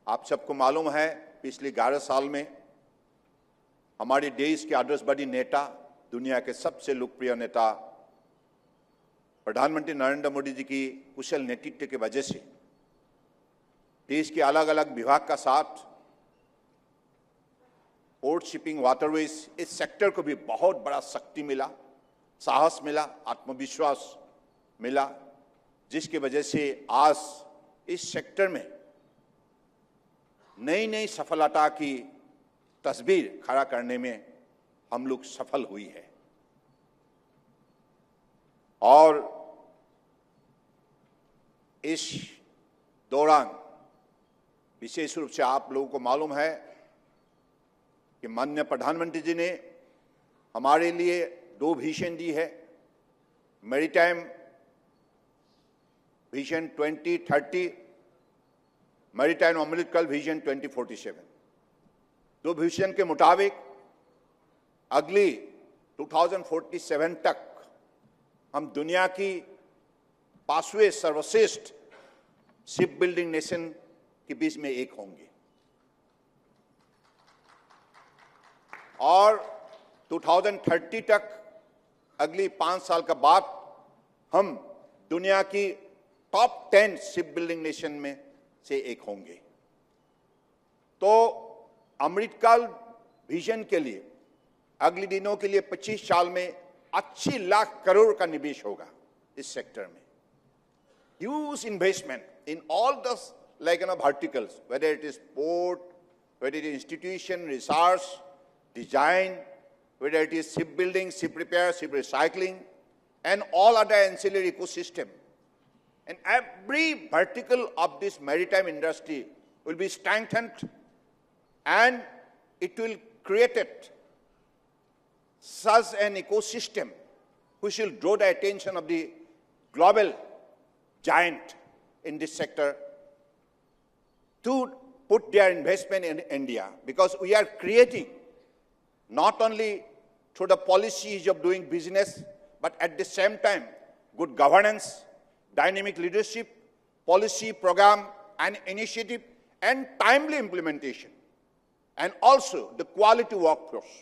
आप सबको मालूम है पिछले 11 साल में हमारे देश के आदर्शवादी नेता, दुनिया के सबसे लोकप्रिय नेता प्रधानमंत्री नरेंद्र मोदी जी की कुशल नेतृत्व की वजह से देश के अलग अलग विभाग का साथ पोर्ट, शिपिंग, वाटरवेज, इस सेक्टर को भी बहुत बड़ा शक्ति मिला, साहस मिला, आत्मविश्वास मिला, जिसकी वजह से आज इस सेक्टर में नई नई सफलता की तस्वीर खड़ा करने में हम लोग सफल हुई है। और इस दौरान विशेष रूप से आप लोगों को मालूम है कि माननीय प्रधानमंत्री जी ने हमारे लिए 2 विजन दी है। Maritime vision 2030, maritime Amritkaal vision 2047। 2 vision के मुताबिक अगली 2047 तक हम दुनिया की 5वें सर्वश्रेष्ठ शिप बिल्डिंग नेशन के बीच में एक होंगे और 2030 तक अगली 5 साल के बाद हम दुनिया की टॉप 10 शिप बिल्डिंग नेशन में से एक होंगे। तो अमृतकाल विजन के लिए अगले दिनों के लिए 25 साल में 80 लाख करोड़ का निवेश होगा इस सेक्टर में। Huge investment in all the verticals, whether it is port, whether it is institution, research, design, whether it is shipbuilding, ship repair, ship recycling, and all other ancillary ecosystem. And every vertical of this maritime industry will be strengthened, and it will create such an ecosystem which will draw the attention of the global giant in this sector to put their investment in India, because we are creating not only through the policies of doing business, but at the same time good governance, dynamic leadership, policy, program and initiative, and timely implementation, and also the quality workforce.